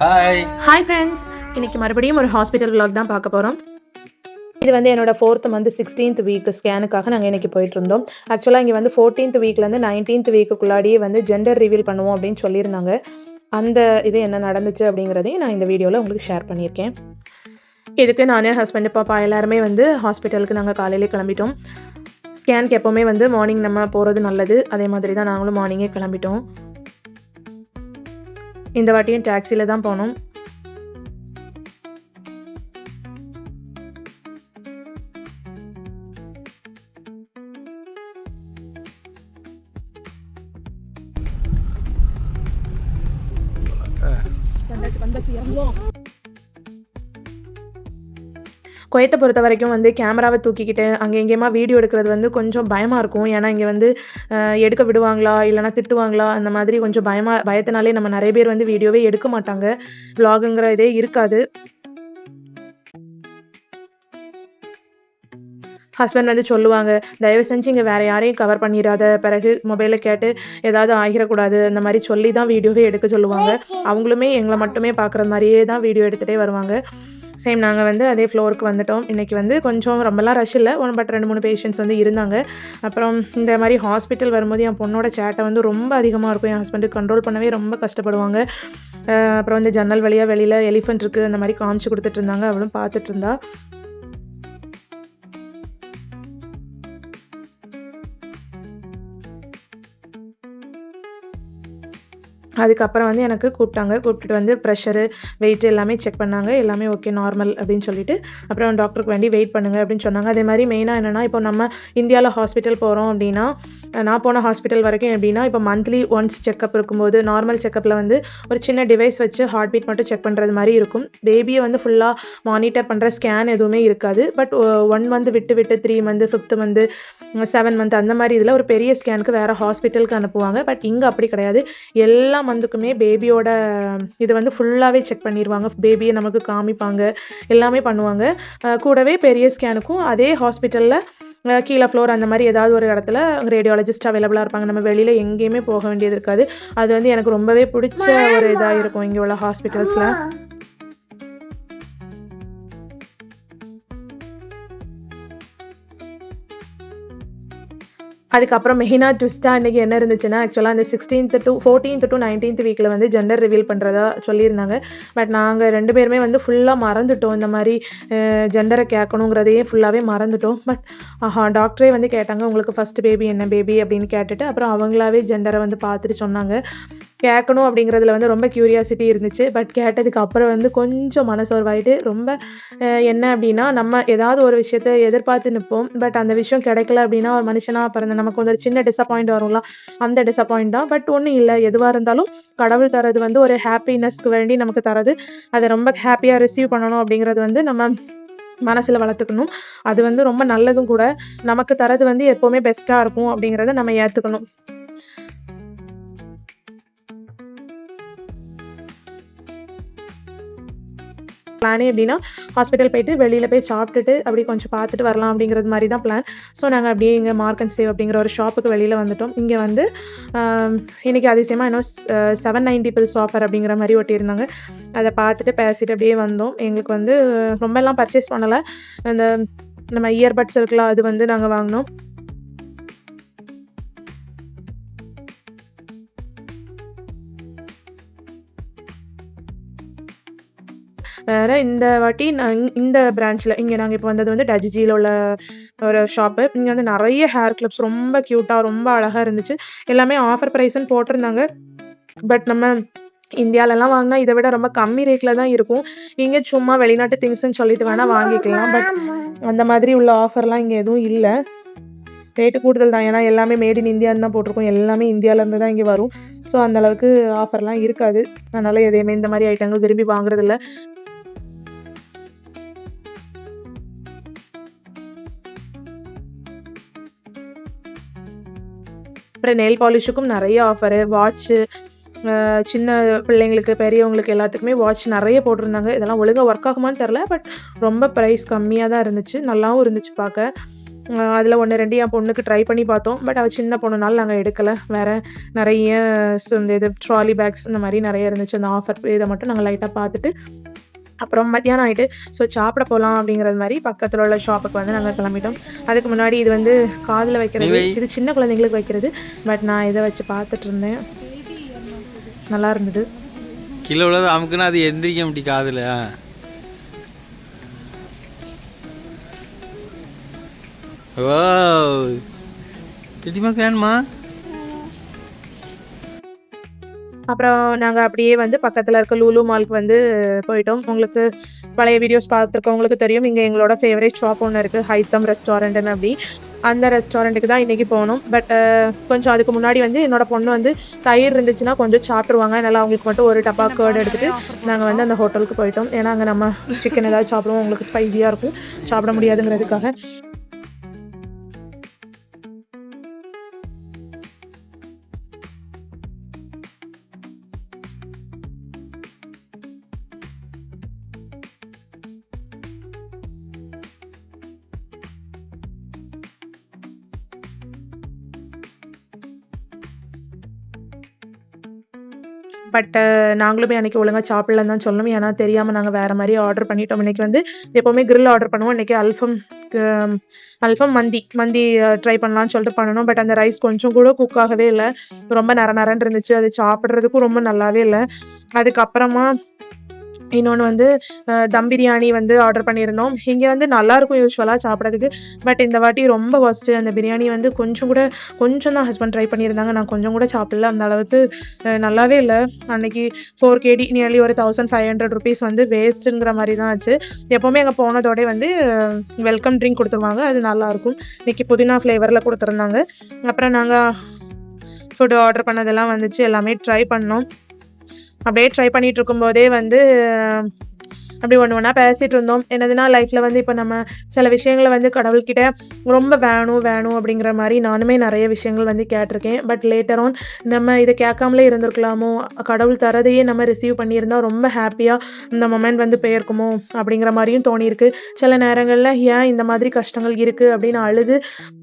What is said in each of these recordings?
Hi friends, இன்னைக்கு மறுபடியும் ஒரு ஹாஸ்பிட்டல் விலாக் தான் பார்க்க போகிறோம். இது வந்து என்னோட 4th மந்த் 16th வீக் ஸ்கேனுக்காக நாங்கள் இன்றைக்கி போயிட்டு இருந்தோம். ஆக்சுவலாக இங்கே வந்து 14th வீக்லேருந்து 19th வீக்குள்ளாடியே வந்து ஜெண்டர் ரிவீல் பண்ணுவோம் அப்படின்னு சொல்லியிருந்தாங்க. அந்த இது என்ன நடந்துச்சு அப்படிங்கிறதையும் நான் இந்த வீடியோவில் உங்களுக்கு ஷேர் பண்ணியிருக்கேன். இதுக்கு நான் ஹஸ்பண்ட் பாப்பா எல்லாருமே வந்து ஹாஸ்பிட்டலுக்கு நாங்கள் காலையிலே கிளம்பிட்டோம். ஸ்கேனுக்கு எப்போவுமே வந்து மார்னிங் நம்ம போகிறது நல்லது. அதே மாதிரி தான் நாங்களும் மார்னிங்கே கிளம்பிட்டோம். இந்த வாட்டியும் டாக்ஸியில் தான் போனோம். குவைத்தை பொறுத்த வரைக்கும் வந்து கேமராவை தூக்கிக்கிட்டு அங்கே எங்கேயுமா வீடியோ எடுக்கிறது வந்து கொஞ்சம் பயமாக இருக்கும். ஏன்னா இங்கே வந்து எடுக்க விடுவாங்களா இல்லைனா திட்டுவாங்களா அந்த மாதிரி கொஞ்சம் பயத்தினாலே நம்ம நிறைய பேர் வந்து வீடியோவே எடுக்க மாட்டாங்க. விலாகுங்கிற இதே இருக்காது. ஹஸ்பண்ட் வந்து சொல்லுவாங்க, தயவு செஞ்சு இங்கே வேறு யாரையும் கவர் பண்ணிடாத, பிறகு மொபைலில் கேட்டு ஏதாவது ஆகிடக்கூடாது அந்த மாதிரி சொல்லி தான் வீடியோவே எடுக்க சொல்லுவாங்க. அவங்களுமே எங்களை மட்டுமே பார்க்குற மாதிரியே தான் வீடியோ எடுத்துகிட்டே வருவாங்க. சேம் நாங்கள் வந்து அதே ஃப்ளோருக்கு வந்துட்டோம். இன்றைக்கி வந்து கொஞ்சம் ரொம்பலாம் ரஷ் இல்லை, பட் 2-3 பேஷண்ட்ஸ் வந்து இருந்தாங்க. அப்புறம் இந்த மாதிரி ஹாஸ்பிட்டல் வரும்போது என் பொண்ணோட சேட்டை வந்து ரொம்ப அதிகமாக இருக்கும். என் ஹஸ்பண்டுக்கு கண்ட்ரோல் பண்ணவே ரொம்ப கஷ்டப்படுவாங்க. அப்புறம் வந்து ஜன்னல் வழியாக வெளியில் எலிஃபெண்ட் இருக்குது அந்த மாதிரி காமிச்சு கொடுத்துட்டு இருந்தாங்க. அவளும் பார்த்துட்டு இருந்தா. அதுக்கப்புறம் வந்து எனக்கு கூப்பிட்டுட்டு வந்து ப்ரெஷரு வெயிட் எல்லாமே செக் பண்ணாங்க. எல்லாமே ஓகே நார்மல் அப்படின்னு சொல்லிட்டு அப்புறம் டாக்டருக்கு வேண்டி வெயிட் பண்ணுங்கள் அப்படின்னு சொன்னாங்க. அதே மாதிரி மெயினாக என்னென்னா, இப்போ நம்ம இந்தியாவில் ஹாஸ்பிட்டல் போகிறோம் அப்படின்னா, நான் போன ஹாஸ்பிட்டல் வரைக்கும் எப்படின்னா, இப்போ மந்த்லி ஒன்ஸ் செக்கப் இருக்கும்போது நார்மல் செக்கப்பில் வந்து ஒரு சின்ன டிவைஸ் வச்சு ஹார்ட் பீட் மட்டும் செக் பண்ணுறது மாதிரி இருக்கும். பேபியை வந்து ஃபுல்லாக மானிட்டர் பண்ணுற ஸ்கேன் எதுவுமே இருக்காது. பட் 1 மந்த் விட்டு 3 மந்த் 5th மந்த் 7 மந்த் அந்த மாதிரி இதில் ஒரு பெரிய ஸ்கேனுக்கு வேறு ஹாஸ்பிட்டலுக்கு அனுப்புவாங்க. பட் இங்கே அப்படி கிடையாது. எல்லா மந்த்துக்குமே பேபியோட இது வந்து ஃபுல்லாகவே செக் பண்ணிடுவாங்க. பேபியை நமக்கு காமிப்பாங்க, எல்லாமே பண்ணுவாங்க. கூடவே பெரிய ஸ்கேனுக்கும் அதே ஹாஸ்பிட்டலில் கீழே ஃப்ளோர் அந்த மாதிரி ஏதாவது ஒரு இடத்துல ரேடியாலஜிஸ்ட் அவைலபிளாக இருப்பாங்க. நம்ம வெளியில் எங்கேயுமே போக வேண்டியது இருக்காது. அது வந்து எனக்கு ரொம்பவே பிடிச்ச ஒரு இதாக இருக்கும் இங்கே உள்ள ஹாஸ்பிட்டல்ஸில். அதுக்கப்புறம் மெயினாக ட்விஸ்ட்டாக இன்றைக்கி என்ன இருந்துச்சுன்னா, ஆக்சுவலாக அந்த 16th to 14th to 19th வீக்கில் வந்து ஜெண்டர் ரிவீல் பண்ணுறதா சொல்லியிருந்தாங்க. பட் நாங்கள் 2 பேருமே வந்து ஃபுல்லாக மறந்துட்டோம். இந்த மாதிரி ஜெண்டரை கேட்கணுங்கிறதையே ஃபுல்லாகவே மறந்துட்டோம். பட் டாக்டரே வந்து கேட்டாங்க, உங்களுக்கு ஃபஸ்ட் பேபி என்ன பேபி அப்படின்னு கேட்டுட்டு அப்புறம் அவங்களாவே ஜெண்டரை வந்து பார்த்துட்டு சொன்னாங்க. கேட்கணும் அப்படிங்கிறதுல வந்து ரொம்ப க்யூரியாசிட்டி இருந்துச்சு. பட் கேட்டதுக்கு அப்புறம் வந்து கொஞ்சம் மனசோர்வாயிட்டு ரொம்ப என்ன அப்படின்னா, நம்ம ஏதாவது ஒரு விஷயத்த எதிர்பார்த்து நிற்போம். பட் அந்த விஷயம் கிடைக்கல அப்படின்னா, ஒரு மனுஷனாக பிறந்த நமக்கு வந்து ஒரு சின்ன டிசப்பாயிண்ட் வரும்ல, அந்த டிசப்பாயிண்ட் தான். பட் ஒன்றும் இல்லை, எதுவாக இருந்தாலும் கடவுள் தரது வந்து ஒரு ஹாப்பினஸ்க்கு வேண்டி நமக்கு தரது. அதை ரொம்ப ஹாப்பியாக ரிசீவ் பண்ணணும் அப்படிங்கிறது வந்து நம்ம மனசில் வளர்த்துக்கணும். அது வந்து ரொம்ப நல்லதும் கூட. நமக்கு தரது வந்து எப்போவுமே பெஸ்ட்டாக இருக்கும் அப்படிங்கிறத நம்ம ஏற்றுக்கணும். பிளானே எப்படின்னா, ஹாஸ்பிட்டல் போயிட்டு வெளியில் போய் சாப்பிட்டுட்டு அப்படி கொஞ்சம் பார்த்துட்டு வரலாம் அப்படிங்கிறது மாதிரி தான் பிளான். ஸோ நாங்கள் அப்படியே இங்கே மார்க் அண்ட் சேவ் அப்படிங்கிற ஒரு ஷாப்புக்கு வெளியில் வந்துட்டோம். இங்கே வந்து இன்றைக்கி அதிசயமாக இன்னும் 790 பில்ஸ் ஆஃபர் அப்படிங்கிற மாதிரி ஒட்டியிருந்தாங்க. அதை பார்த்துட்டு பேசிட்டு அப்படியே வந்தோம். எங்களுக்கு வந்து ரொம்பலாம் பர்ச்சேஸ் பண்ணலை. அந்த நம்ம இயர்பட்ஸ் இருக்கலாம், அது வந்து நாங்கள் வாங்கினோம். வேறு இந்த வாட்டி இந்த பிரான்ச்சில் இங்கே நாங்கள் இப்போ வந்தது வந்து டஜிஜியில் உள்ள ஒரு ஷாப்பு. இங்கே வந்து நிறைய ஹேர் கிளிப்ஸ் ரொம்ப க்யூட்டாக ரொம்ப அழகாக இருந்துச்சு. எல்லாமே ஆஃபர் ப்ரைஸ்ன்னு போட்டிருந்தாங்க. பட் நம்ம இந்தியாவிலலாம் வாங்கினா இதை விட ரொம்ப கம்மி ரேட்டில் தான் இருக்கும். இங்கே சும்மா வெளிநாட்டு திங்ஸ்ன்னு சொல்லிட்டு வேணால் வாங்கிக்கலாம். பட் அந்த மாதிரி உள்ள ஆஃபர்லாம் இங்கே எதுவும் இல்லை. ரேட்டு கூடுதல் தான். ஏன்னா எல்லாமே மேட் இன் இந்தியான்னு தான் போட்டிருக்கோம். எல்லாமே இந்தியாவிலேருந்து தான் இங்கே வரும். ஸோ அந்தளவுக்கு ஆஃபர்லாம் இருக்காது. அதனால் எதையுமே இந்த மாதிரி ஐட்டங்கள் விரும்பி வாங்குறதில்ல. அப்புறம் நெயில் பாலிஷுக்கும் நிறைய ஆஃபரு, வாட்ச்சு, சின்ன பிள்ளைங்களுக்கு பெரியவங்களுக்கு எல்லாத்துக்குமே வாட்ச் நிறைய போட்டிருந்தாங்க. இதெல்லாம் ஒழுங்காக ஒர்க் ஆகுமான்னு தெரில. பட் ரொம்ப ப்ரைஸ் கம்மியாக தான் இருந்துச்சு, நல்லாவும் இருந்துச்சு பார்க்க. அதில் 1, 2 என் பொண்ணுக்கு ட்ரை பண்ணி பார்த்தோம். பட் அவள் சின்ன பொண்ணுனால நாங்கள் எடுக்கலை. வேறு நிறைய இந்த இது ட்ராலி பேக்ஸ் இந்த மாதிரி நிறைய இருந்துச்சு. அந்த ஆஃபர் இதை மட்டும் நாங்கள் லைட்டாக பார்த்துட்டு அப்புறம் மத்தியானம் ஆகிட்டு ஸோ சாப்பிட போகலாம் அப்படிங்கிறது மாதிரி பக்கத்தில் உள்ள ஷாப்புக்கு வந்து நாங்கள் கிளம்பிட்டோம். அதுக்கு முன்னாடி இது வந்து காதில் வைக்கிறது, இது சின்ன குழந்தைங்களுக்கு வைக்கிறது. பட் நான் இதை வச்சு பார்த்துட்டு இருந்தேன், நல்லா இருந்தது. கீழே உள்ளது அமுக்குன்னா அது எந்திரிக்க முடியும் காதில். ஓ திட்டிமா வேணுமா? அப்புறம் நாங்கள் அப்படியே வந்து பக்கத்தில் இருக்க லூலு மாலுக்கு வந்து போயிட்டோம். உங்களுக்கு பழைய வீடியோஸ் பார்த்துருக்கவங்களுக்கு தெரியும், இங்கே எங்களோட ஃபேவரேட் ஷாப் ஒன்று இருக்குது, ஹைத்தம் ரெஸ்டாரண்ட்டுன்னு. அப்படி அந்த ரெஸ்டாரண்ட்டுக்கு தான் இன்றைக்கி போகணும். பட் கொஞ்சம் அதுக்கு முன்னாடி வந்து என்னோடய பொண்ணு வந்து தயிர் இருந்துச்சுன்னா கொஞ்சம் சாப்பிட்ருவாங்க. அதனால் அவங்களுக்கு மட்டும் ஒரு டப்பா கேர்டு எடுத்துகிட்டு நாங்கள் வந்து அந்த ஹோட்டலுக்கு போயிட்டோம். ஏன்னா அங்கே நம்ம சிக்கன் ஏதாவது சாப்பிடுவோம், உங்களுக்கு ஸ்பைஸியாக இருக்கும், சாப்பிட முடியாதுங்கிறதுக்காக. பட் நாங்களுமே அன்றைக்கி ஒழுங்காக சாப்பிட்லன்னு தான் சொல்லணும். ஏன்னா தெரியாமல் நாங்கள் வேறு மாதிரி ஆர்டர் பண்ணிட்டோம். இன்றைக்கி வந்து எப்போவுமே கிரில் ஆர்டர் பண்ணுவோம். இன்றைக்கி அல்ஃபம் மந்தி ட்ரை பண்ணலான்னு சொல்லிட்டு பண்ணணும். பட் அந்த ரைஸ் கொஞ்சம் கூட குக் ஆகவே இல்லை, ரொம்ப நரன்னு இருந்துச்சு. அது சாப்பிட்றதுக்கும் ரொம்ப நல்லாவே இல்லை. அதுக்கப்புறமா இன்னொன்று வந்து தம் பிரியாணி வந்து ஆர்டர் பண்ணியிருந்தோம். இங்கே வந்து நல்லாயிருக்கும் யூஸ்வலாக சாப்பிட்றதுக்கு. பட் இந்த வாட்டி ரொம்ப ஒஸ்ட்டு. அந்த பிரியாணி வந்து கொஞ்சம் தான் ஹஸ்பண்ட் ட்ரை பண்ணியிருந்தாங்க. நான் கொஞ்சம் கூட சாப்பிடல, அந்த அளவுக்கு நல்லாவே இல்லை. அன்றைக்கி 4 kg நியர்லி ஒரு 1500 rupees வந்து வேஸ்ட்டுங்கிற மாதிரி தான் ஆச்சு. எப்போவுமே அங்கே போனதோடய வந்து வெல்கம் ட்ரிங்க் கொடுத்துருவாங்க, அது நல்லாயிருக்கும். இன்றைக்கி புதினா ஃப்ளேவரில் கொடுத்துருந்தாங்க. அப்புறம் நாங்கள் ஃபுட்டு ஆர்டர் பண்ணதெல்லாம் வந்துச்சு, எல்லாமே ட்ரை பண்ணோம். அப்படியே ட்ரை பண்ணிகிட்டு இருக்கும்போதே வந்து அப்படி ஒன்று பேசிகிட்டு இருந்தோம். என்னதுன்னா லைஃப்பில் வந்து இப்போ நம்ம சில விஷயங்களை வந்து கடவுள்கிட்ட ரொம்ப வேணும் அப்படிங்கிற மாதிரி நானுமே நிறைய விஷயங்கள் வந்து கேட்டிருக்கேன். பட் லேட்டர் ஆன் நம்ம இதை கேட்காமலே இருந்திருக்கலாமோ, கடவுள் தரதையே நம்ம ரிசீவ் பண்ணியிருந்தால் ரொம்ப ஹாப்பியாக இந்த மொமெண்ட் வந்து போயிருக்குமோ அப்படிங்கிற மாதிரியும் தோணியிருக்கு. சில நேரங்களில் ஏன் இந்த மாதிரி கஷ்டங்கள் இருக்குது அப்படின்னு அழுது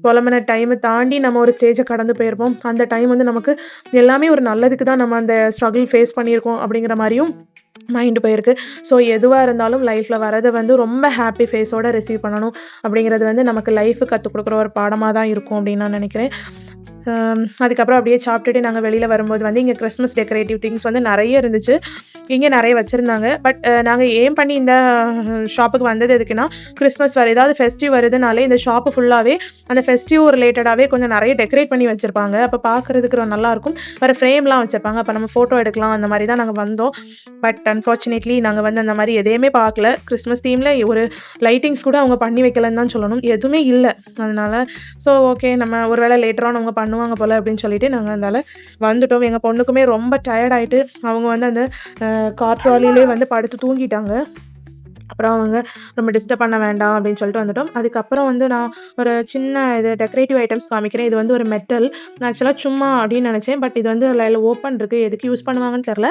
புலம்பின டைமை தாண்டி நம்ம ஒரு ஸ்டேஜை கடந்து போயிருப்போம். அந்த டைம் வந்து நமக்கு எல்லாமே ஒரு நல்லதுக்கு தான் நம்ம அந்த ஸ்ட்ரகிள் ஃபேஸ் பண்ணியிருக்கோம் அப்படிங்கிற மாதிரியும் மைண்டு போயிருக்கு. ஸோ எதுவாக இருந்தாலும் லைஃப்பில் வரதை வந்து ரொம்ப ஹாப்பி ஃபேஸோடு ரிசீவ் பண்ணணும் அப்படிங்கிறது வந்து நமக்கு லைஃபு கற்றுக் கொடுக்குற ஒரு பாடமாக தான் இருக்கும் அப்படின்னு நான் நினைக்கிறேன். அதுக்கப்புறம் அப்படியே சாப்பிட்டுட்டு நாங்கள் வெளியில் வரும்போது வந்து இங்கே கிறிஸ்மஸ் டெக்கரேட்டிவ் திங்ஸ் வந்து நிறைய இருந்துச்சு, இங்கே நிறைய வச்சுருந்தாங்க. பட் நாங்கள் ஏம் பண்ணி இந்த ஷாப்புக்கு வந்தது எதுக்குன்னா, கிறிஸ்மஸ் வர ஏதாவது ஃபெஸ்டிவ் வருதுனாலே இந்த ஷாப்பு ஃபுல்லாகவே அந்த ஃபெஸ்டிவ் ரிலேட்டடாகவே கொஞ்சம் நிறைய டெக்கரேட் பண்ணி வச்சுருப்பாங்க. அப்போ பார்க்குறதுக்கு நல்லாயிருக்கும். வேறு ஃப்ரேம்லாம் வச்சுருப்பாங்க, அப்போ நம்ம ஃபோட்டோ எடுக்கலாம். அந்த மாதிரி தான் நாங்கள் வந்தோம். பட் அன்ஃபார்ச்சுனேட்லி நாங்கள் வந்து அந்த மாதிரி எதையுமே பார்க்கல. கிறிஸ்மஸ் தீமில் ஒரு லைட்டிங்ஸ் கூட அவங்க பண்ணி வைக்கலன்னு தான் சொல்லணும், எதுவுமே இல்லை. அதனால் ஸோ ஓகே, நம்ம ஒரு வேளை லேட்டராக அவங்க பண்ணுவாங்க போல் அப்படின்னு சொல்லிட்டு நாங்கள் அதனால் வந்துட்டோம். எங்கள் பொண்ணுக்குமே ரொம்ப டயர்ட் ஆகிட்டு அவங்க வந்து அந்த கார் ட்ராலிலே வந்து படுத்து தூங்கிட்டாங்க. அப்புறம் அவங்க ரொம்ப டிஸ்டர்ப் பண்ண வேண்டாம் அப்படின்னு சொல்லிட்டு வந்துட்டோம். அதுக்கப்புறம் வந்து நான் ஒரு சின்ன இது டெக்கரேட்டிவ் ஐட்டம்ஸ் காமிக்கிறேன். இது வந்து ஒரு மெட்டல், நான் ஆக்சுவலாக சும்மா அப்படின்னு நினச்சேன். பட் இது வந்து அதில் ஓப்பன் இருக்குது, எதுக்கு யூஸ் பண்ணுவாங்கன்னு தெரில.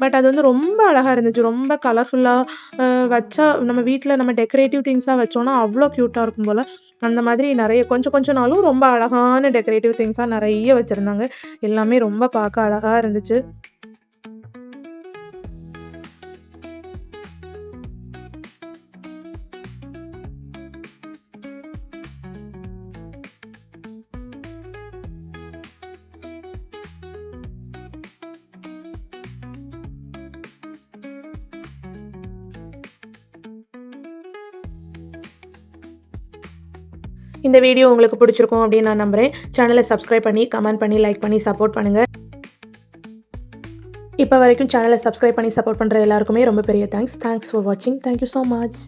பட் அது வந்து ரொம்ப அழகாக இருந்துச்சு, ரொம்ப கலர்ஃபுல்லாக வச்சா நம்ம வீட்டில் நம்ம டெக்கரேட்டிவ் திங்ஸாக வச்சோன்னா அவ்வளோ க்யூட்டாக இருக்கும் போல். அந்த மாதிரி நிறைய கொஞ்சம் நாளும் ரொம்ப அழகான டெக்கரேட்டிவ் திங்ஸாக நிறைய வச்சுருந்தாங்க. எல்லாமே ரொம்ப பார்க்க அழகாக இருந்துச்சு. இந்த வீடியோ உங்களுக்கு பிடிச்சிருக்கும் அப்படின்னு நான் நம்புகிறேன். சேனலை சப்ஸ்கிரைப் பண்ணி கமெண்ட் பண்ணி லைக் பண்ணி சப்போர்ட் பண்ணுங்கள். இப்போ வரைக்கும் சேனலை சப்ஸ்கிரைப் பண்ணி சப்போர்ட் பண்ணுற எல்லாருக்குமே ரொம்ப பெரிய தேங்க்ஸ் ஃபார் வாட்சிங். Thank you so much.